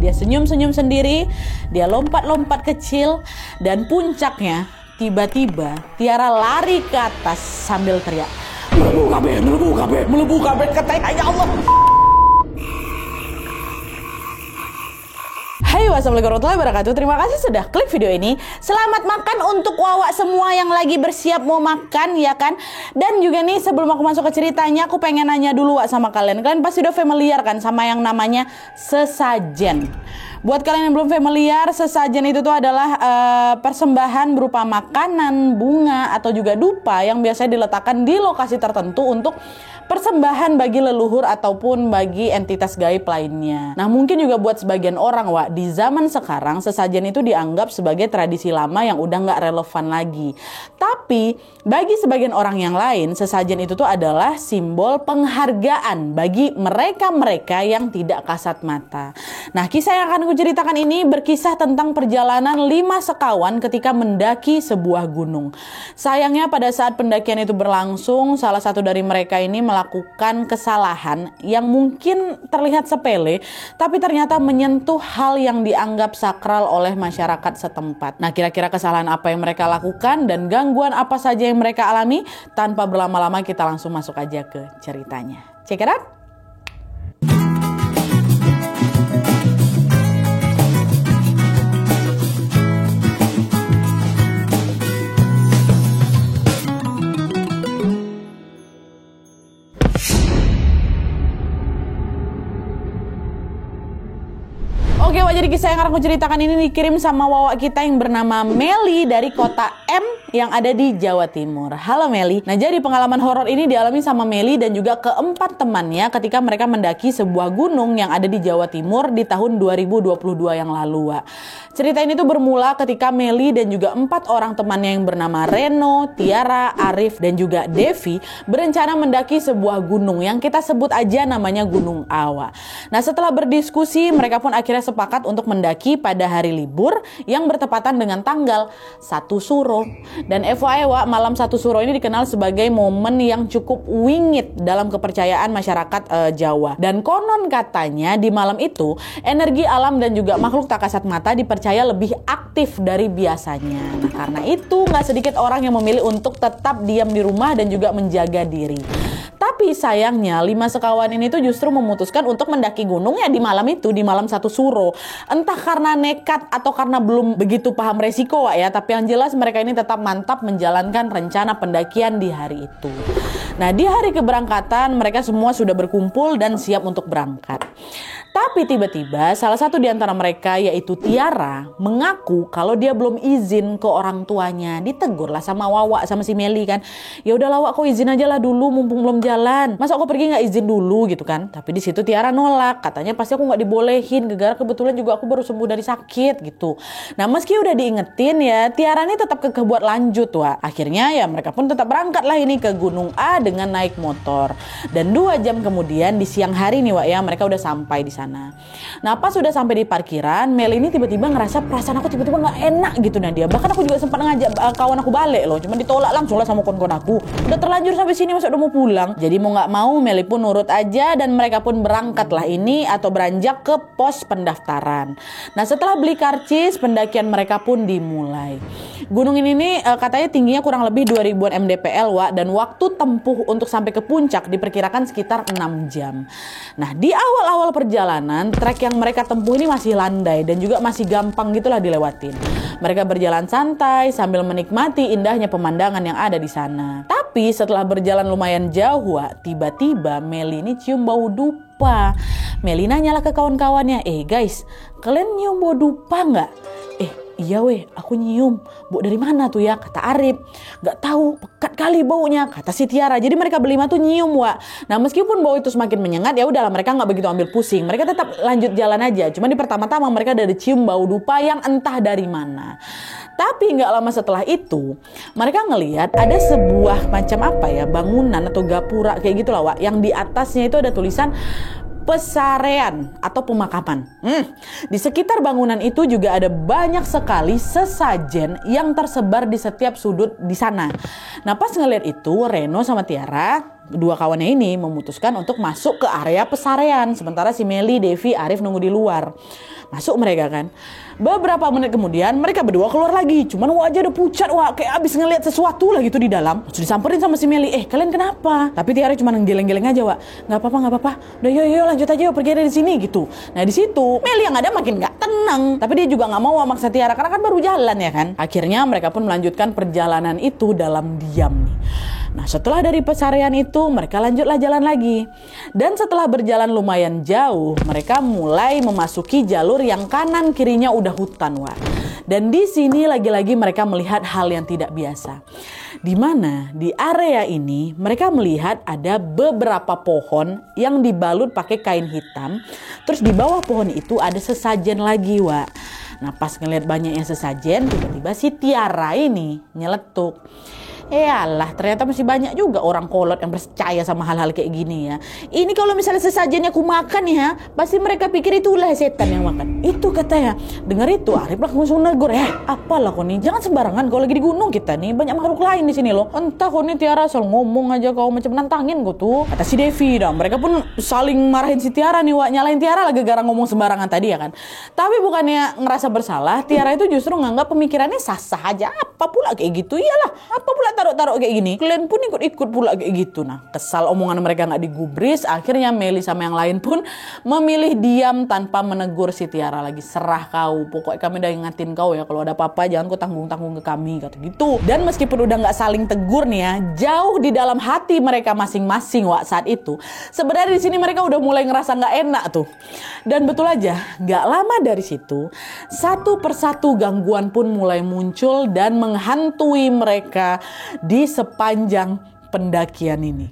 Dia senyum-senyum sendiri, dia lompat-lompat kecil, dan puncaknya tiba-tiba Tiara lari ke atas sambil teriak, melebu kabeh, katanya, ya Allah. Hai, wassalamualaikum warahmatullahi wabarakatuh. Terima kasih sudah klik video ini. Selamat makan untuk wawak semua yang lagi bersiap mau makan, ya kan? Dan juga nih, sebelum aku masuk ke ceritanya, aku pengen nanya dulu Wak sama kalian. Kalian pasti udah familiar kan sama yang namanya sesajen. Buat kalian yang belum familiar, sesajen itu tuh adalah persembahan berupa makanan, bunga, atau juga dupa yang biasanya diletakkan di lokasi tertentu untuk persembahan bagi leluhur ataupun bagi entitas gaib lainnya. Nah, mungkin juga buat sebagian orang, Wak, di zaman sekarang sesajen itu dianggap sebagai tradisi lama yang udah nggak relevan lagi. Tapi bagi sebagian orang yang lain, sesajen itu tuh adalah simbol penghargaan bagi mereka-mereka yang tidak kasat mata. Nah, kisah yang akan aku ceritakan ini berkisah tentang perjalanan 5 sekawan ketika mendaki sebuah gunung. Sayangnya pada saat pendakian itu berlangsung, salah satu dari mereka ini melakukan kesalahan yang mungkin terlihat sepele, tapi ternyata menyentuh hal yang dianggap sakral oleh masyarakat setempat. Nah, kira-kira kesalahan apa yang mereka lakukan dan gangguan apa saja yang mereka alami? Tanpa berlama-lama kita langsung masuk aja ke ceritanya. Check it out! Oke, Wak, jadi kisah yang akan aku ceritakan ini dikirim sama wawak kita yang bernama Meli dari kota M yang ada di Jawa Timur. Halo Meli. Nah, jadi pengalaman horor ini dialami sama Meli dan juga keempat temannya ketika mereka mendaki sebuah gunung yang ada di Jawa Timur di tahun 2022 yang lalu, Wak. Cerita ini tuh bermula ketika Meli dan juga 4 orang temannya yang bernama Reno, Tiara, Arif, dan juga Devi berencana mendaki sebuah gunung yang kita sebut aja namanya Gunung Awa. Nah, setelah berdiskusi, mereka pun akhirnya sepakat untuk mendaki pada hari libur yang bertepatan dengan tanggal 1 Suro. Dan FYI, Wak, malam 1 Suro ini dikenal sebagai momen yang cukup wingit dalam kepercayaan masyarakat Jawa. Dan konon katanya di malam itu energi alam dan juga makhluk tak kasat mata dipercaya lebih aktif dari biasanya. Nah, karena itu nggak sedikit orang yang memilih untuk tetap diam di rumah dan juga menjaga diri. Tapi sayangnya 5 sekawan ini tuh justru memutuskan untuk mendaki gunung ya di malam itu, di malam 1 Suro. Entah karena nekat atau karena belum begitu paham resiko, Wak, ya. Tapi yang jelas mereka ini tetap mantap menjalankan rencana pendakian di hari itu. Nah, di hari keberangkatan mereka semua sudah berkumpul dan siap untuk berangkat. Tapi tiba-tiba salah satu di antara mereka, yaitu Tiara, mengaku kalau dia belum izin ke orang tuanya. Ditegur lah sama Wawak, sama si Meli kan. Ya udahlah Wak, kau izin aja lah dulu mumpung belum jalan. Masa aku pergi nggak izin dulu gitu kan? Tapi di situ Tiara nolak. Katanya pasti aku nggak dibolehin. Gara-gara kebetulan juga aku baru sembuh dari sakit gitu. Nah, meski udah diingetin ya, Tiara ini tetap kekeh buat lanjut, Wak. Akhirnya ya mereka pun tetap berangkat lah ini ke Gunung A dengan naik motor. Dan 2 jam kemudian di siang hari nih, Wak, ya, mereka udah sampai di sana. Nah, pas sudah sampai di parkiran, Mel ini tiba-tiba ngerasa perasaan aku tiba-tiba nggak enak gitu Nadia. Bahkan aku juga sempat ngajak kawan aku balik loh, cuman ditolak langsung lah sama kawan-kawan aku. Udah terlanjur sampai sini, masa udah mau pulang. Jadi mau nggak mau Meli pun nurut aja dan mereka pun berangkat lah ini atau beranjak ke pos pendaftaran. Nah, setelah beli karcis, pendakian mereka pun dimulai. Gunung ini nih katanya tingginya kurang lebih 2000-an mdpl, Wak, dan waktu tempuh untuk sampai ke puncak diperkirakan sekitar 6 jam. Nah, di awal-awal perjalanan, trek yang mereka tempuh ini masih landai dan juga masih gampang gitulah dilewatin. Mereka berjalan santai sambil menikmati indahnya pemandangan yang ada di sana. Tapi setelah berjalan lumayan jauh, Wak, tiba-tiba Meli ini cium bau dupa. Meli nanyalah ke kawan-kawannya, guys, kalian nyium bau dupa nggak? Iya weh, aku nyium. Bau dari mana tuh ya? Kata Arif. Gak tahu, pekat kali baunya, kata si Tiara. Jadi mereka berlima tuh nyium, Wak. Nah, meskipun bau itu semakin menyengat, ya udahlah, mereka nggak begitu ambil pusing. Mereka tetap lanjut jalan aja. Cuma di pertama-tama mereka ada cium bau dupa yang entah dari mana. Tapi nggak lama setelah itu, mereka ngelihat ada sebuah macam apa ya, bangunan atau gapura kayak gitulah, Wak. Yang di atasnya itu ada tulisan pesarean atau pemakaman. Di sekitar bangunan itu juga ada banyak sekali sesajen yang tersebar di setiap sudut di sana. Nah, pas ngeliat itu, Reno sama Tiara dua kawannya ini memutuskan untuk masuk ke area pesarean. Sementara si Meli, Devi, Arif nunggu di luar. Masuk mereka kan. Beberapa menit kemudian mereka berdua keluar lagi. Cuman wajah udah pucat, kayak abis ngeliat sesuatu lah gitu di dalam. Terus disamperin sama si Meli, kalian kenapa? Tapi Tiara cuma geleng-geleng aja, Nggak apa-apa. Udah yuk lanjut aja yuk, pergi dari sini gitu. Nah di situ Meli yang ada makin nggak tenang. Tapi dia juga nggak mau maksa Tiara karena kan baru jalan ya kan. Akhirnya mereka pun melanjutkan perjalanan itu dalam diam nih. Nah setelah dari pesarean itu mereka lanjutlah jalan lagi. Dan setelah berjalan lumayan jauh, mereka mulai memasuki jalur yang kanan kirinya udah hutan, Dan di sini lagi-lagi mereka melihat hal yang tidak biasa. Di mana di area ini mereka melihat ada beberapa pohon yang dibalut pakai kain hitam. Terus di bawah pohon itu ada sesajen lagi, Nah pas ngelihat banyaknya sesajen, tiba-tiba si Tiara ini nyeletuk. Yalah, ternyata masih banyak juga orang kolot yang percaya sama hal-hal kayak gini ya. Ini kalau misalnya sesajennya aku makan ya, pasti mereka pikir itu ulah setan yang makan. Itu katanya. Dengar itu, Arif langsung negur, apalah kau nih, jangan sembarangan, kau lagi di gunung kita nih, banyak makhluk lain di sini loh. Entah kau nih Tiara, asal ngomong aja kau macam nantangin kau tuh. Kata si Devi dah, mereka pun saling marahin si Tiara nih, nyalain Tiara lagi gara ngomong sembarangan tadi ya kan. Tapi bukannya ngerasa bersalah, Tiara itu justru nganggap pemikirannya sah-sah aja. Apa pula kayak gitu, iyalah, apa pula taruh kayak gini, kalian pun ikut-ikut pula kayak gitu. Nah kesal omongan mereka nggak digubris, akhirnya Meli sama yang lain pun memilih diam tanpa menegur si Tiara lagi. Serah kau, pokoknya kami udah ingatin kau ya, kalau ada apa-apa jangan kau tanggung-tanggung ke kami, kata gitu. Dan meskipun udah nggak saling tegur nih ya, jauh di dalam hati mereka masing-masing saat itu sebenarnya di sini mereka udah mulai ngerasa nggak enak tuh. Dan betul aja, nggak lama dari situ satu persatu gangguan pun mulai muncul dan menghantui mereka di sepanjang pendakian ini.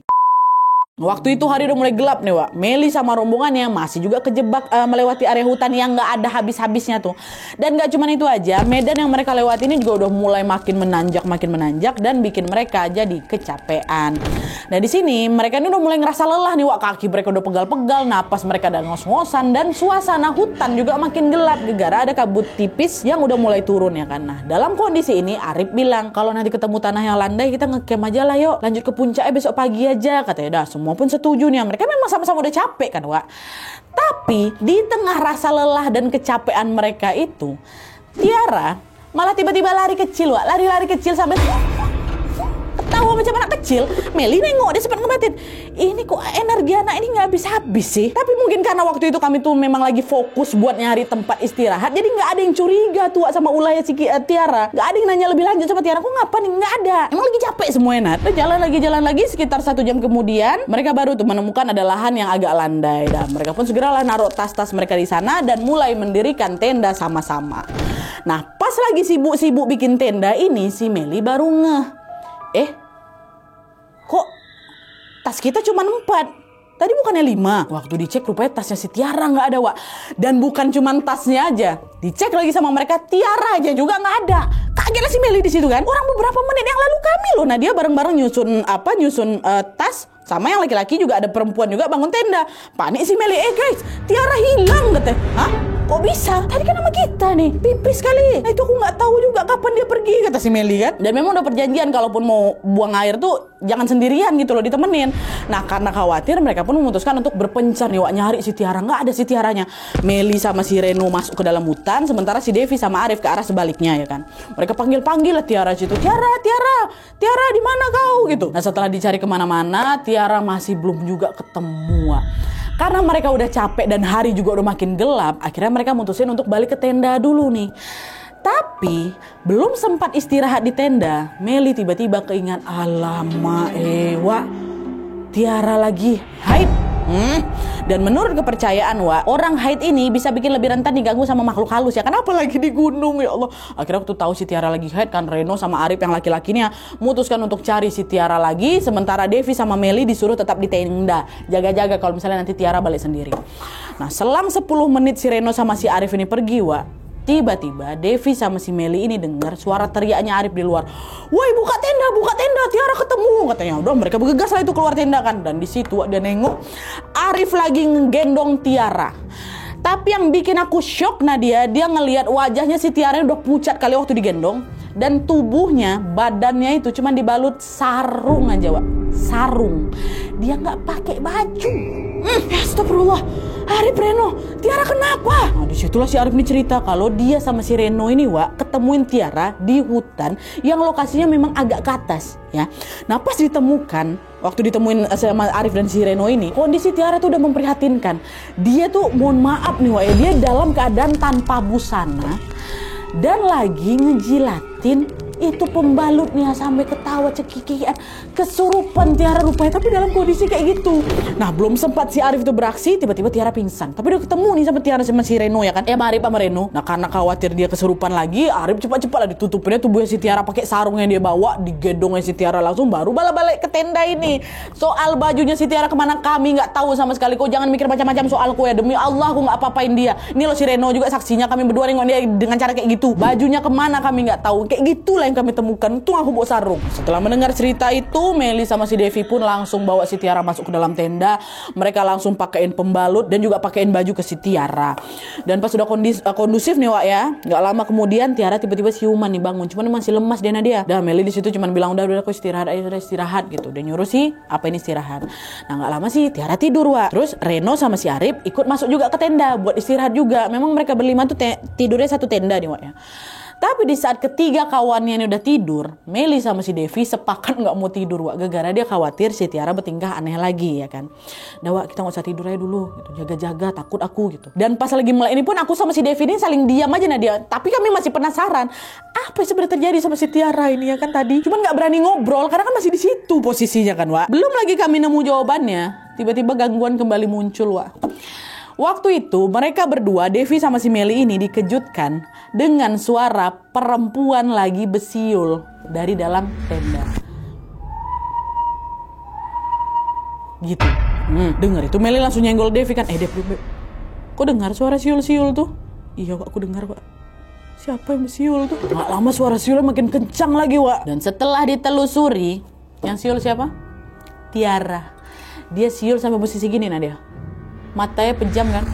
Waktu itu hari udah mulai gelap nih, Meli sama rombongannya masih juga kejebak melewati area hutan yang nggak ada habis-habisnya tuh. Dan nggak cuma itu aja, medan yang mereka lewati ini juga udah mulai makin menanjak dan bikin mereka jadi kecapean. Nah di sini mereka ini udah mulai ngerasa lelah nih, kaki mereka udah pegal-pegal, napas mereka udah ngos-ngosan, dan suasana hutan juga makin gelap gara ada kabut tipis yang udah mulai turun ya kan. Nah dalam kondisi ini Arif bilang, kalau nanti ketemu tanah yang landai kita ngecamp aja lah yuk, lanjut ke puncaknya besok pagi aja, katanya. Dah semua pun setuju nih, mereka memang sama-sama udah capek kan, Tapi di tengah rasa lelah dan kecapean mereka itu, Tiara malah tiba-tiba lari kecil, lari-lari kecil sampai ketawa macam anak kecil. Meli nengok, dia sempat ngebatin, ini kok energi anak ini nggak habis-habis sih. Tapi mungkin karena waktu itu kami tuh memang lagi fokus buat nyari tempat istirahat, jadi nggak ada yang curiga tuh sama ulahnya si Tiara. Nggak ada yang nanya lebih lanjut sama Tiara, kok ngapa nih, nggak ada. Emang lagi capek semuanya. Nah jalan lagi sekitar 1 jam kemudian mereka baru tuh menemukan ada lahan yang agak landai, dan mereka pun segeralah naruh tas-tas mereka di sana dan mulai mendirikan tenda sama-sama. Nah pas lagi sibuk-sibuk bikin tenda ini, si Meli baru kok tas kita cuma 4? Tadi bukannya 5. Waktu dicek rupanya tasnya si Tiara nggak ada, Dan bukan cuma tasnya aja, dicek lagi sama mereka, Tiara aja juga nggak ada. Kagetlah si Meli di situ kan. Orang beberapa menit yang lalu kami loh. Nah dia bareng-bareng nyusun tas. Sama yang laki-laki juga ada perempuan juga bangun tenda. Panik si Meli, guys, Tiara hilang, katanya. Hah? Kok bisa? Tadi kan sama kita nih, pipis kali. Nah itu aku nggak tahu juga kapan dia pergi, kata si Meli kan. Dan memang udah perjanjian kalaupun mau buang air tuh jangan sendirian gitu loh, ditemenin. Nah karena khawatir mereka pun memutuskan untuk berpencar nih, nyari si Tiara. Nggak ada si Tiaranya. Meli sama si Reno masuk ke dalam hutan, sementara si Devi sama Arif ke arah sebaliknya ya kan. Mereka panggil lah Tiara situ, Tiara di mana kau gitu. Nah setelah dicari kemana-mana, Tiara masih belum juga ketemu. Karena mereka udah capek dan hari juga udah makin gelap, akhirnya mereka mutusin untuk balik ke tenda dulu nih. Tapi belum sempat istirahat di tenda, Meli tiba-tiba keingat, alamak Tiara lagi haid. Dan menurut kepercayaan orang haid ini bisa bikin lebih rentan diganggu sama makhluk halus ya. Kenapa lagi di gunung ya Allah. Akhirnya waktu tahu si Tiara lagi haid kan, Reno sama Arif yang laki-lakinya mutuskan untuk cari si Tiara lagi. Sementara Devi sama Meli disuruh tetap di tenda, jaga-jaga kalau misalnya nanti Tiara balik sendiri. Nah selang 10 menit si Reno sama si Arif ini pergi tiba-tiba Devi sama si Meli ini dengar suara teriaknya Arif di luar. Woi buka tenda, Tiara ketemu, katanya. Udah mereka bergegas lah itu keluar tenda kan. Dan di situ dia nengok Arif lagi ngegendong Tiara. Tapi yang bikin aku shock dia ngelihat wajahnya si Tiara udah pucat kali waktu digendong. Dan tubuhnya, badannya itu cuma dibalut sarung aja sarung. Dia nggak pakai baju. Astagfirullah. Arif, Reno, Tiara kenapa? Nah, disitulah si Arif ini cerita kalau dia sama si Reno ini, Wak, ketemuin Tiara di hutan yang lokasinya memang agak ke atas, ya. Nah, pas ditemukan, waktu ditemuin sama Arif dan si Reno ini, kondisi Tiara tuh udah memprihatinkan. Dia tuh, mohon maaf nih, Wak, ya, dia dalam keadaan tanpa busana dan lagi ngejilatin itu pembalutnya sampai ketawa cekikian, kesurupan Tiara rupanya, tapi dalam kondisi kayak gitu. Nah, belum sempat si Arif itu beraksi, tiba-tiba Tiara pingsan. Tapi udah ketemu nih sama Tiara sama si Reno, ya kan? Arif sama Reno. Nah, karena khawatir dia kesurupan lagi, Arif cepat-cepat lah ditutupinnya tubuhnya si Tiara pakai sarung yang dia bawa, digedongnya si Tiara langsung, baru balik ke tenda ini. Soal bajunya si Tiara kemana kami nggak tahu sama sekali. Kau jangan mikir macam-macam soalku ya, demi Allah aku nggak apa-apain dia. Ini loh si Reno juga saksinya, kami berdua nengok dia dengan cara kayak gitu. Bajunya kemana kami nggak tahu. Kayak gitulah yang kami temukan. Untung aku bawa sarung. Setelah mendengar cerita itu, Meli sama si Devi pun langsung bawa si Tiara masuk ke dalam tenda. Mereka langsung pakein pembalut dan juga pakein baju ke si Tiara. Dan pas sudah kondusif nih, Wak, ya, nggak lama kemudian Tiara tiba-tiba siuman nih, bangun. Cuman masih lemas dia. Dah, Meli di situ cuman bilang udah aku istirahat aja, udah istirahat gitu. Dan nyuruh sih apa ini istirahat. Nah, nggak lama sih Tiara tidur, Wak. Terus Reno sama si Arif ikut masuk juga ke tenda buat istirahat juga. Memang mereka berlima tuh tidurnya satu tenda nih, Wak, ya. Tapi di saat ketiga kawannya ini udah tidur, Meli sama si Devi sepakat nggak mau tidur, Wak. Gara-gara dia khawatir si Tiara bertingkah aneh lagi, ya kan. Dah, Wak, kita nggak usah tidur aja dulu, gitu. Jaga-jaga, takut aku gitu. Dan pas lagi mulai ini pun aku sama si Devi ini saling diam aja Nadia. Tapi kami masih penasaran, apa yang sebenarnya terjadi sama si Tiara ini, ya kan tadi. Cuman nggak berani ngobrol karena kan masih di situ posisinya kan, Wak. Belum lagi kami nemu jawabannya, tiba-tiba gangguan kembali muncul, Wak. Waktu itu mereka berdua, Devi sama si Meli ini, dikejutkan dengan suara perempuan lagi besiul dari dalam tenda. Gitu. Dengar itu Meli langsung nyenggol Devi kan. Devi, kok dengar suara siul-siul tuh? Iya, Wak, aku dengar, Wak. Siapa yang besiul tuh? Gak lama suara siulnya makin kencang lagi, Wak. Dan setelah ditelusuri, yang siul siapa? Tiara. Dia siul sampai posisi gini, Nadia. Matanya pejam kan,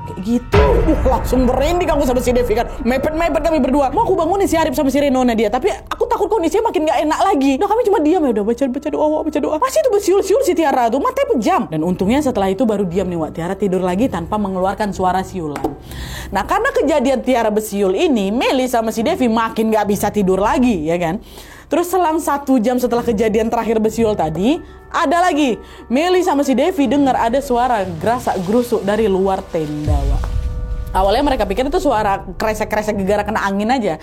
kayak gitu. Langsung merinding aku sama si Devi kan, mepet-mepet kami berdua. Mau aku bangunin si Arif sama si Reno dia, tapi aku takut kondisinya makin gak enak lagi. Nah, kami cuma diam, ya udah baca doa. Masih itu bersiul-siul si Tiara tuh, matanya pejam. Dan untungnya setelah itu baru diam nih, Wak. Tiara tidur lagi tanpa mengeluarkan suara siulan. Nah, karena kejadian Tiara bersiul ini, Meli sama si Devi makin gak bisa tidur lagi, ya kan. Terus selang 1 jam setelah kejadian terakhir besiul tadi, ada lagi. Meli sama si Devi dengar ada suara gerasak-gerusuk dari luar tenda, Wak. Awalnya mereka pikir itu suara kresek-kresek gegara kena angin aja.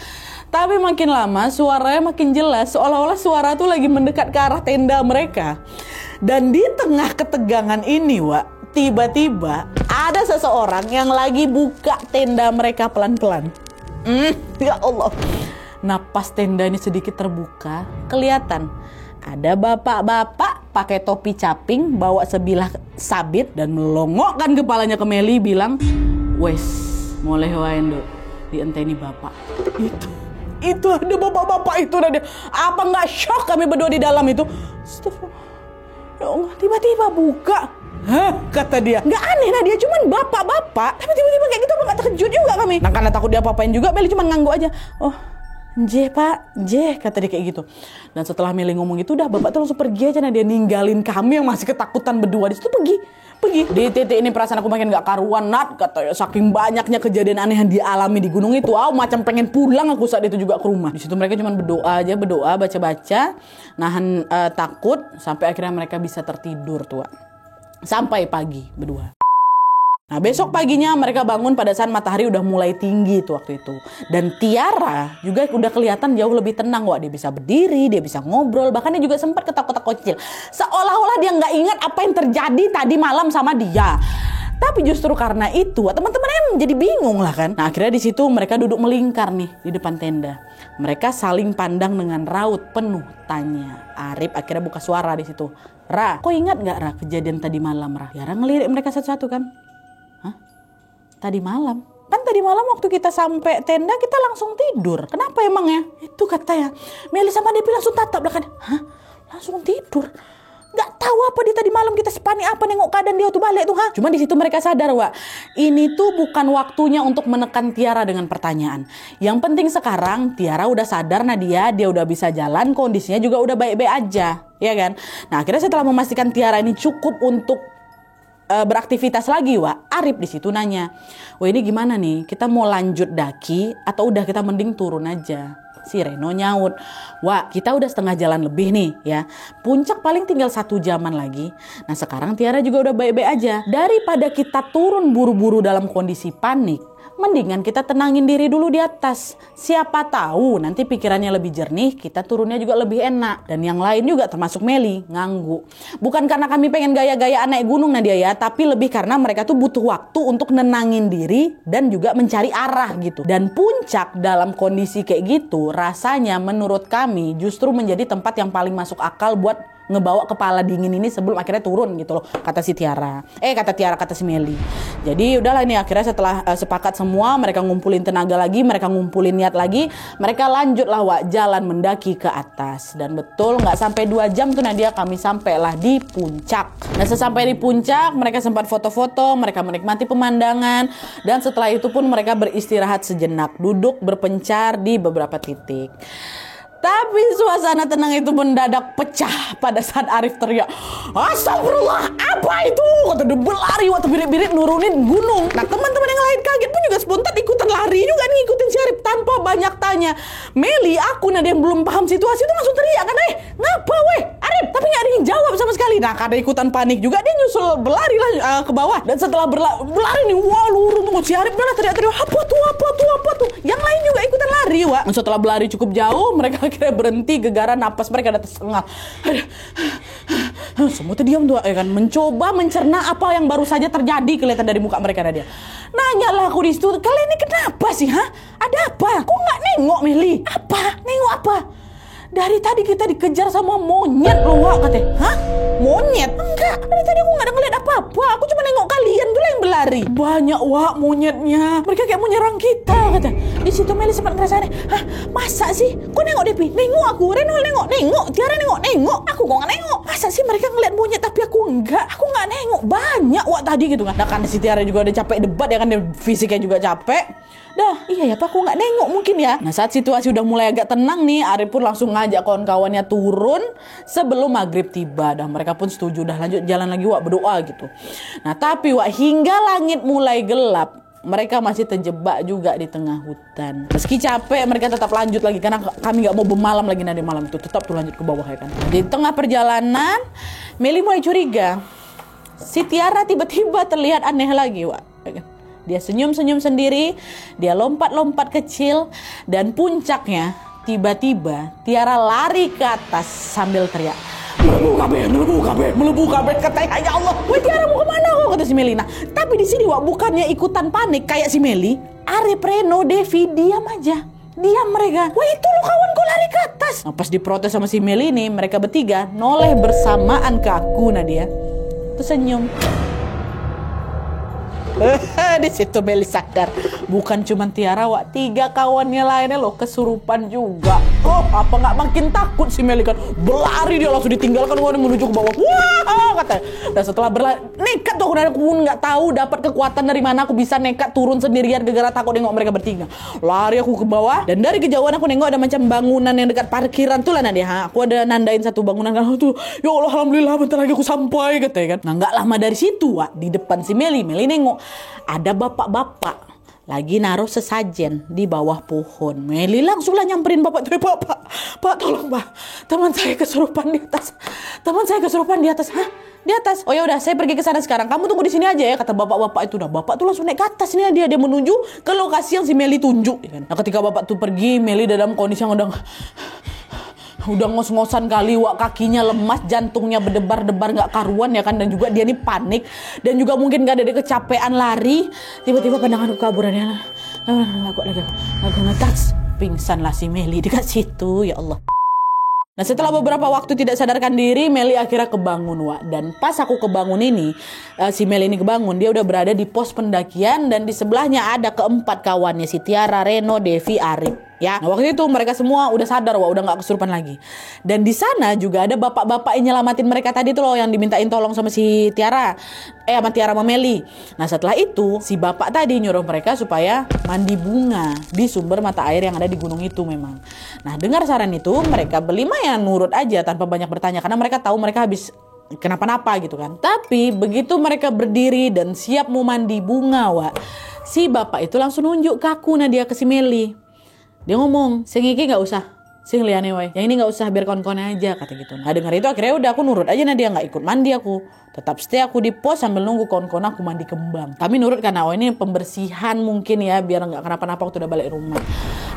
Tapi makin lama suaranya makin jelas, seolah-olah suara tuh lagi mendekat ke arah tenda mereka. Dan di tengah ketegangan ini, Wak, tiba-tiba ada seseorang yang lagi buka tenda mereka pelan-pelan. Ya Allah. Nah, pas tenda ini sedikit terbuka, kelihatan ada bapak-bapak pakai topi caping, bawa sebilah sabit dan melongokkan kepalanya ke Meli, bilang, "Wes, mulai wae nduk, dienteni bapak." Itu ada bapak-bapak itu, Nadia. Apa nggak shock kami berdua di dalam itu? Astagfirullah. Ya Allah, tiba-tiba buka. Hah, kata dia. Nggak aneh, Nadia, cuman bapak-bapak. Tapi tiba-tiba kayak gitu, nggak terkejut juga kami. Nah, karena takut dia apa-apain juga, Meli cuma ngangguk aja. "Oh, J, Pak, J," kata dia kayak gitu. Dan setelah Meli ngomong itu, udah bapak tuh langsung pergi aja. Nah, dia ninggalin kami yang masih ketakutan berdua di situ, pergi. Di titik ini perasaan aku makin gak karuan, Nat. Katanya saking banyaknya kejadian aneh yang dialami di gunung itu, macam pengen pulang aku saat itu juga ke rumah. Di situ mereka cuma berdoa, baca-baca, nahan takut sampai akhirnya mereka bisa tertidur tuh, Wak. Sampai pagi berdua. Nah, besok paginya mereka bangun pada saat matahari udah mulai tinggi tuh waktu itu. Dan Tiara juga udah kelihatan jauh lebih tenang, Wak. Dia bisa berdiri, dia bisa ngobrol, bahkan dia juga sempat ketawa-ketawa kecil. Seolah-olah dia nggak ingat apa yang terjadi tadi malam sama dia. Tapi justru karena itu, teman-temannya menjadi bingung lah kan. Nah, akhirnya di situ mereka duduk melingkar nih di depan tenda. Mereka saling pandang dengan raut penuh tanya. Arif akhirnya buka suara di situ. "Ra, kok ingat nggak, Ra, kejadian tadi malam, Ra?" Tiara ngelirik mereka satu-satu kan. Tadi malam? Kan tadi malam waktu kita sampai tenda kita langsung tidur. Kenapa emangnya? Itu katanya. Meli sama Devi langsung tatap lah kan. Hah? Langsung tidur? Nggak tahu apa dia tadi malam kita sepanik apa nengok keadaan dia tuh balik tuh, ha? Cuma di situ mereka sadar, Wak, ini tuh bukan waktunya untuk menekan Tiara dengan pertanyaan. Yang penting sekarang Tiara udah sadar Nadia, dia udah bisa jalan, kondisinya juga udah baik-baik aja, ya kan? Nah, akhirnya setelah memastikan Tiara ini cukup untuk beraktivitas lagi, Wak, Arif di situ nanya, "Wah, ini gimana nih? Kita mau lanjut daki atau udah kita mending turun aja?" Si Reno nyaut, "Wah, kita udah setengah jalan lebih nih ya. Puncak paling tinggal 1 jaman lagi. Nah, sekarang Tiara juga udah baik-baik aja. Daripada kita turun buru-buru dalam kondisi panik, mendingan kita tenangin diri dulu di atas. Siapa tahu nanti pikirannya lebih jernih, kita turunnya juga lebih enak." Dan yang lain juga termasuk Meli ngangguk. Bukan karena kami pengen gaya-gayaan naik gunung Nadia ya, tapi lebih karena mereka tuh butuh waktu untuk nenangin diri dan juga mencari arah gitu. Dan puncak dalam kondisi kayak gitu rasanya menurut kami justru menjadi tempat yang paling masuk akal buat ngebawa kepala dingin ini sebelum akhirnya turun gitu loh, kata si Tiara. Kata si Meli. Jadi udahlah, ini akhirnya setelah sepakat semua, mereka ngumpulin tenaga lagi, mereka ngumpulin niat lagi, mereka lanjutlah, Wak, jalan mendaki ke atas. Dan betul nggak sampai 2 jam tuh Nadia kami sampailah di puncak. Nah, sesampai di puncak mereka sempat foto-foto, mereka menikmati pemandangan, dan setelah itu pun mereka beristirahat sejenak, duduk berpencar di beberapa titik. Tapi suasana tenang itu mendadak pecah pada saat Arif teriak, "Astagfirullah, apa itu?" Kata dia berlari waktu birit-birit nurunin gunung. Nah, teman-teman yang lain kaget pun juga spontan ikutan lari juga nih, ikutin si Arif tanpa banyak tanya. Meli, aku Nadia yang belum paham situasi itu langsung teriak kan, "Ngapa weh Arif?" Tapi nggak ada yang jawab sama sekali. Nah, karena ikutan panik juga dia nyusul berlari lah ke bawah. Dan setelah berlari nih, wah, luruh tunggu si Arif udah teriak-teriak, apa tuh?" Yang lain juga ikutan lari, Wak. Setelah berlari cukup jauh, mereka akhirnya berhenti, gegara napas mereka udah tersengal. Semua tuh diam tuh, ya kan, mencoba mencerna apa yang baru saja terjadi kelihatan dari muka mereka. Dia nanyalah aku di situ, "Kalian ini kenapa sih, ha? Ada apa? Kok nggak nengok, Meli?" "Apa? Nengok apa? Dari tadi kita dikejar sama monyet loh, Wak," katanya. "Hah? Monyet?" "Enggak, dari tadi aku nggak ada ngeliat apa-apa. Aku cuma nengok kalian dulu yang berlari." "Banyak, Wak, monyetnya. Mereka kayak mau nyerang kita," kata. Di situ Meli sempat ngerasain, "Hah, masa sih? Kok nengok, Depi? Nengok aku, Reno nengok, Tiara nengok. Aku kok nggak nengok. Masa sih mereka ngeliat monyet tapi aku enggak? Aku nggak nengok. Banyak, Wak, tadi gitu kan." Nah, kan si Tiara juga udah capek debat ya kan, dia fisiknya juga capek. Iya ya Pak, aku nggak nengok mungkin ya. Nah, saat situasi udah mulai agak tenang nih, Arif pun langsung ngajak kawan-kawannya turun sebelum maghrib tiba. Dan mereka pun setuju, dah lanjut jalan lagi, Wak, berdoa gitu. Nah, tapi Wak, hingga langit mulai gelap, mereka masih terjebak juga di tengah hutan. Meski capek, mereka tetap lanjut lagi karena kami nggak mau bermalam lagi nanti malam itu. Tetap tuh lanjut ke bawah ya kan. Di tengah perjalanan, Meli mulai curiga. Si Tiara tiba-tiba terlihat aneh lagi, Wak. Dia senyum-senyum sendiri, dia lompat-lompat kecil, dan puncaknya tiba-tiba Tiara lari ke atas sambil teriak, "Melebu kabeh," katanya. "Ya Allah, weh Tiara mau kemana kok?" kata si Meli. Nah, tapi di sini, Wak, bukannya ikutan panik kayak si Meli, Arif, Reno, Devi diam aja. Diam mereka. "Wah, itu lo kawanku lari ke atas." Nah, pas diprotes sama si Meli ini, mereka bertiga noleh bersamaan ke aku, Nadia. Terus senyum. Di situ Meli sadar, bukan cuma Tiara, Wak, 3 kawannya lainnya loh kesurupan juga. Oh, apa nggak makin takut si Meli kan? Berlari dia langsung ditinggalkan menuju ke bawah. Wah, katanya. Dan setelah berlari, nekat tuh aku pun nggak tahu dapat kekuatan dari mana aku bisa nekat turun sendirian gara-gara takut nengok mereka bertiga. Lari aku ke bawah, dan dari kejauhan aku nengok ada macam bangunan yang dekat parkiran tuh lah, Nadia. Aku ada nandain satu bangunan kan tuh. "Ya Allah, alhamdulillah bentar lagi aku sampai," katanya kan. Nah, nggak lama dari situ, Wak, di depan si Meli nengok ada bapak-bapak lagi naruh sesajen di bawah pohon. Meli langsung lah nyamperin bapak itu. Pak, tolong Pak, teman saya kesurupan di atas. Hah? Di atas? Oh ya udah, saya pergi ke sana sekarang. Kamu tunggu di sini aja ya," kata bapak-bapak itu. Dah, bapak tuh langsung naik ke atas nih, dia menuju ke lokasi yang si Meli tunjuk. Nah, ketika bapak tuh pergi, Meli dalam kondisi yang udah ngos-ngosan kali, Wak, kakinya lemas, jantungnya berdebar-debar gak karuan ya kan, dan juga dia nih panik dan juga mungkin gak ada kecapean lari. Tiba-tiba pandanganku kaburan ya. Aku ngetas, pingsan lah si Meli dekat situ, ya Allah. Nah, setelah beberapa waktu tidak sadarkan diri, Meli akhirnya kebangun, Wak. Dan pas aku kebangun ini, si Meli ini kebangun, dia udah berada di pos pendakian dan di sebelahnya ada 4 kawannya, si Tiara, Reno, Devi, Arif. Ya, nah, waktu itu mereka semua udah sadar, wah udah nggak kesurupan lagi. Dan di sana juga ada bapak-bapak yang nyelamatin mereka tadi tuh loh, yang dimintain tolong sama si Tiara, sama Tiara sama Meli. Nah setelah itu si bapak tadi nyuruh mereka supaya mandi bunga di sumber mata air yang ada di gunung itu memang. Nah dengar saran itu mereka berlima ya nurut aja tanpa banyak bertanya, karena mereka tahu mereka habis kenapa-napa gitu kan. Tapi begitu mereka berdiri dan siap mau mandi bunga, wak, si bapak itu langsung nunjuk kaku Nadia ke si Meli. Dia ngomong, sing iki gak usah, sing liane wae, yang ini gak usah, biar kawan-kawan aja, kata gitu. Nah dengar itu akhirnya udah aku nurut aja, Nadia gak ikut mandi aku. Tetap stay aku di pos sambil nunggu kawan-kawan aku mandi kembang. Kami nurut karena ini pembersihan mungkin ya, biar gak kenapa-napa waktu udah balik rumah.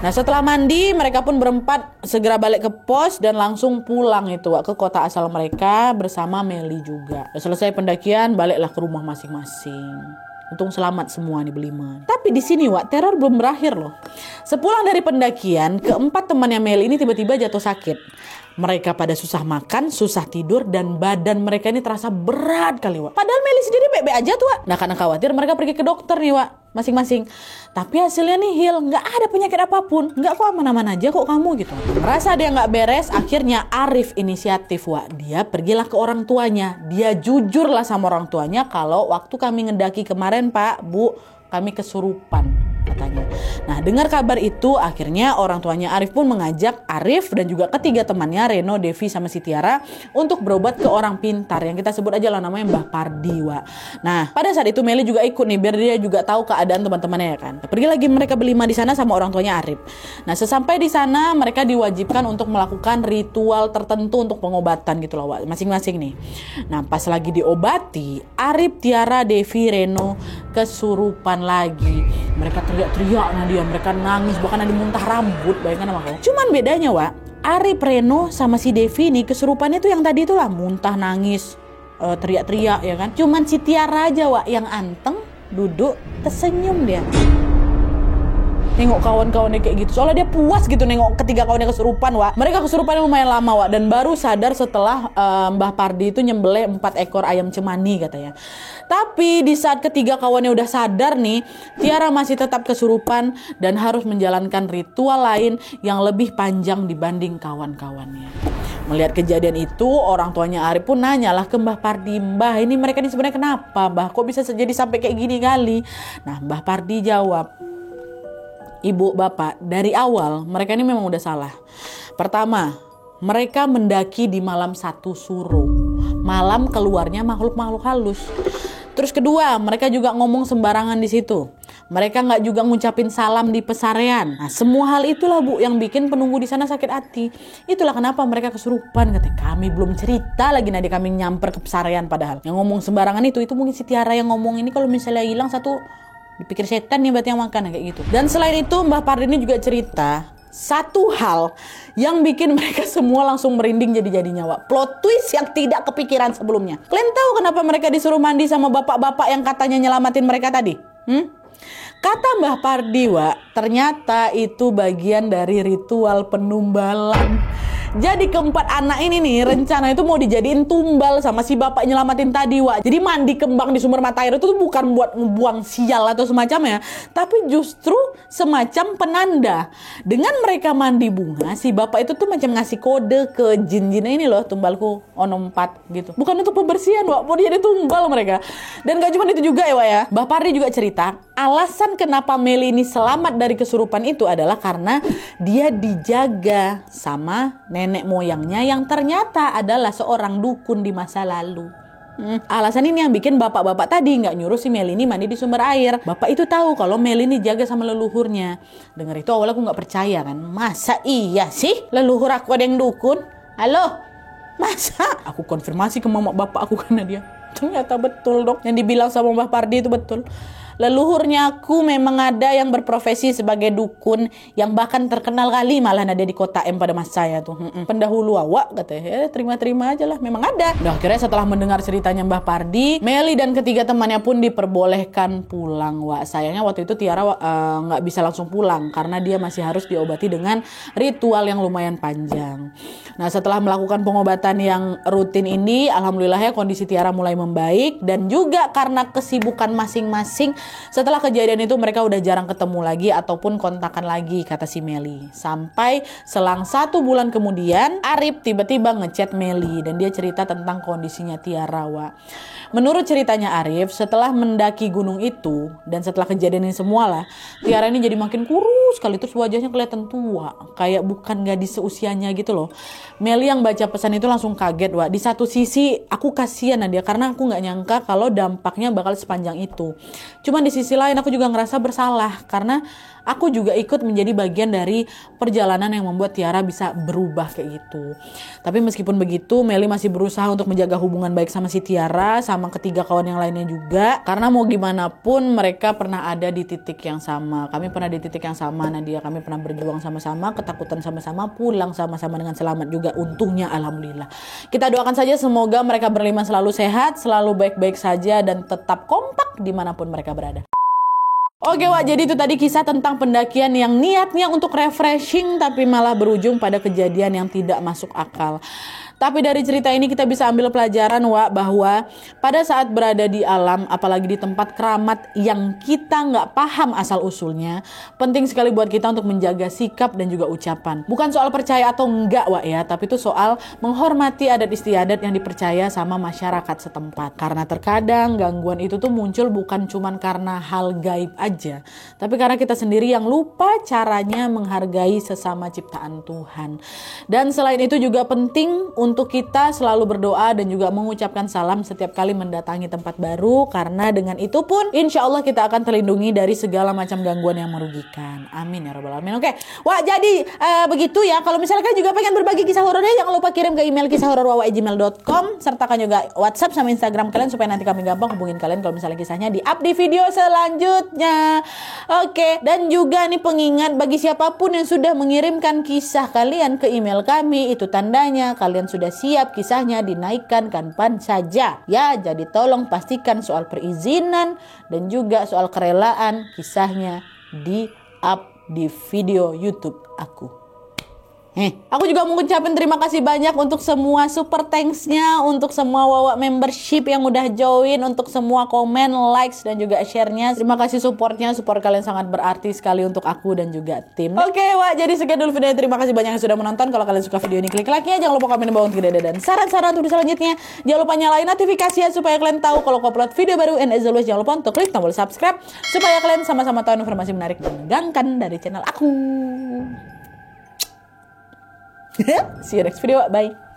Nah setelah mandi mereka pun berempat segera balik ke pos dan langsung pulang itu ke kota asal mereka bersama Meli juga. Udah selesai pendakian, baliklah ke rumah masing-masing. Untung selamat semua nih berlima. Tapi di sini wak, teror belum berakhir loh. Sepulang dari pendakian, keempat temannya Meli ini tiba-tiba jatuh sakit. Mereka pada susah makan, susah tidur, dan badan mereka ini terasa berat kali wak. Padahal Meli sendiri baik-baik aja tuh wak. Nah karena khawatir mereka pergi ke dokter nih wak, masing-masing. Tapi hasilnya nih nihil, nggak ada penyakit apapun. Nggak, kok aman-aman aja kok kamu gitu. Merasa dia nggak beres, akhirnya Arif inisiatif wak. Dia pergilah ke orang tuanya. Dia jujur lah sama orang tuanya kalau waktu kami ngedaki kemarin Pak, Bu, kami kesurupan katanya. Nah dengar kabar itu akhirnya orang tuanya Arif pun mengajak Arif dan juga ketiga temannya Reno, Devi sama si Tiara untuk berobat ke orang pintar yang kita sebut aja lah namanya Mbah Pardi wak. Nah pada saat itu Meli juga ikut nih biar dia juga tahu keadaan teman-temannya ya kan. Pergi lagi mereka berlima di sana sama orang tuanya Arif. Nah sesampai di sana mereka diwajibkan untuk melakukan ritual tertentu untuk pengobatan gitu loh wak, masing-masing nih. Nah pas lagi diobati Arif, Tiara, Devi, Reno kesurupan lagi. Mereka teriak-teriak Nadia, mereka nangis, bahkan ada muntah rambut, bayangkan sama kau. Cuman bedanya wak, Arif, Reno sama si Devi nih kesurupannya tuh yang tadi tuh lah muntah, nangis, teriak-teriak ya kan. Cuman si Tiara aja wak yang anteng, duduk, tersenyum dia. Nengok kawan-kawannya kayak gitu. Soalnya dia puas gitu nengok ketiga kawannya kesurupan wak. Mereka kesurupannya lumayan lama wak. Dan baru sadar setelah Mbah Pardi itu nyembelih 4 ekor ayam cemani katanya. Tapi di saat ketiga kawannya udah sadar nih, Tiara masih tetap kesurupan dan harus menjalankan ritual lain yang lebih panjang dibanding kawan-kawannya. Melihat kejadian itu, orang tuanya Arif pun nanyalah ke Mbah Pardi, Mbah ini mereka ini sebenarnya kenapa? Mbah kok bisa jadi sampai kayak gini kali? Nah Mbah Pardi jawab, Ibu, Bapak, dari awal mereka ini memang udah salah. Pertama, mereka mendaki di malam 1 suruh. Malam keluarnya makhluk-makhluk halus. Terus kedua, mereka juga ngomong sembarangan di situ. Mereka nggak juga ngucapin salam di pesarean. Nah, semua hal itulah Bu yang bikin penunggu di sana sakit hati. Itulah kenapa mereka kesurupan. Katanya kami belum cerita lagi nanti kami nyamper ke pesarean padahal. Yang ngomong sembarangan itu mungkin si Tiara yang ngomong ini kalau misalnya hilang satu dipikir setan nih berarti yang makan kayak gitu. Dan selain itu Mbah Pardi ini juga cerita satu hal yang bikin mereka semua langsung merinding jadi-jadinya wak. Plot twist yang tidak kepikiran sebelumnya. Kalian tahu kenapa mereka disuruh mandi sama bapak-bapak yang katanya nyelamatin mereka tadi? Kata Mbah Pardi wak, ternyata itu bagian dari ritual penumbalan. Jadi keempat anak ini nih rencana itu mau dijadiin tumbal sama si bapak nyelamatin tadi wak. Jadi mandi kembang di sumber mata air itu tuh bukan buat ngebuang sial atau semacamnya, tapi justru semacam penanda. Dengan mereka mandi bunga, si bapak itu tuh macam ngasih kode ke jin-jin ini loh, tumbalku ono 4 gitu. Bukan untuk pembersihan wak, mau jadi tumbal mereka. Dan gak cuma itu juga ya wak ya. Mbah Pardi juga cerita alasan kenapa Meli ini selamat dari kesurupan itu adalah karena dia dijaga sama nenek moyangnya yang ternyata adalah seorang dukun di masa lalu. Alasan ini yang bikin bapak-bapak tadi nggak nyuruh si Meli ini mandi di sumber air. Bapak itu tahu kalau Meli ini jaga sama leluhurnya. Dengar itu awalnya aku nggak percaya kan. Masa iya sih leluhur aku ada yang dukun? Halo? Masa? Aku konfirmasi ke mama bapak aku karena dia. Ternyata betul dok. Yang dibilang sama Mbah Pardi itu betul. Leluhurnya aku memang ada yang berprofesi sebagai dukun yang bahkan terkenal kali malah ada di kota M pada masa saya tuh. Pendahulu awak katanya, terima-terima aja lah, memang ada. Nah, akhirnya setelah mendengar ceritanya Mbah Pardi, Meli dan ketiga temannya pun diperbolehkan pulang wak. Sayangnya waktu itu Tiara nggak bisa langsung pulang karena dia masih harus diobati dengan ritual yang lumayan panjang. Nah setelah melakukan pengobatan yang rutin ini, alhamdulillah ya kondisi Tiara mulai membaik dan juga karena kesibukan masing-masing Setelah kejadian itu mereka udah jarang ketemu lagi ataupun kontakan lagi, kata si Meli. Sampai selang 1 bulan kemudian Arif tiba-tiba ngechat Meli dan dia cerita tentang kondisinya Tiara, Wak. Menurut ceritanya Arif, setelah mendaki gunung itu dan setelah kejadian ini semua lah, Tiara ini jadi makin kurus sekali, terus wajahnya kelihatan tua, kayak bukan gadis seusianya gitu loh. Meli yang baca pesan itu langsung kaget, Wak. Di satu sisi aku kasihan Nadia karena aku nggak nyangka kalau dampaknya bakal sepanjang itu. Cuman di sisi lain aku juga ngerasa bersalah karena aku juga ikut menjadi bagian dari perjalanan yang membuat Tiara bisa berubah kayak gitu. Tapi meskipun begitu, Meli masih berusaha untuk menjaga hubungan baik sama si Tiara, sama ketiga kawan yang lainnya juga. Karena mau gimana pun mereka pernah ada di titik yang sama. Kami pernah di titik yang sama, Nadia. Kami pernah berjuang sama-sama, ketakutan sama-sama, pulang sama-sama dengan selamat juga. Untungnya alhamdulillah. Kita doakan saja semoga mereka berlima selalu sehat, selalu baik-baik saja dan tetap kompak dimanapun mereka berada. Oke, Wak, jadi itu tadi kisah tentang pendakian yang niatnya untuk refreshing tapi malah berujung pada kejadian yang tidak masuk akal. Tapi dari cerita ini kita bisa ambil pelajaran, Wak, bahwa pada saat berada di alam, apalagi di tempat keramat yang kita nggak paham asal-usulnya, penting sekali buat kita untuk menjaga sikap dan juga ucapan. Bukan soal percaya atau enggak, Wak, ya, tapi itu soal menghormati adat istiadat yang dipercaya sama masyarakat setempat. Karena terkadang gangguan itu tuh muncul bukan cuman karena hal gaib aja, tapi karena kita sendiri yang lupa caranya menghargai sesama ciptaan Tuhan. Dan selain itu juga penting untuk kita selalu berdoa dan juga mengucapkan salam setiap kali mendatangi tempat baru, karena dengan itu pun insya Allah kita akan terlindungi dari segala macam gangguan yang merugikan. Amin ya rabbal alamin. Oke, Wah, jadi begitu ya. Kalau misalnya kalian juga pengen berbagi kisah horornya, jangan lupa kirim ke email kisahhororwawa@gmail.com, sertakan juga WhatsApp sama Instagram kalian supaya nanti kami gampang hubungin kalian kalau misalnya kisahnya di-up di video selanjutnya. Oke, dan juga nih pengingat bagi siapapun yang sudah mengirimkan kisah kalian ke email kami, itu tandanya kalian sudah siap kisahnya dinaikkan kapan saja ya. Jadi tolong pastikan soal perizinan dan juga soal kerelaan kisahnya di up di video YouTube aku. Aku juga mau ucapin terima kasih banyak untuk semua super thanks-nya, untuk semua Wawa membership yang udah join, untuk semua komen, likes dan juga share-nya. Terima kasih supportnya, support kalian sangat berarti sekali untuk aku dan juga tim. Oke, Wak, jadi sekian dulu videonya. Terima kasih banyak yang sudah menonton. Kalau kalian suka video ini, klik like-nya. Jangan lupa komen di bawah untuk ide dan saran-saran untuk selanjutnya. Jangan lupa nyalain notifikasinya supaya kalian tahu kalau aku upload video baru. And as always, jangan lupa untuk klik tombol subscribe supaya kalian sama-sama tahu informasi menarik dan menegangkan dari channel aku. See you next video. Bye.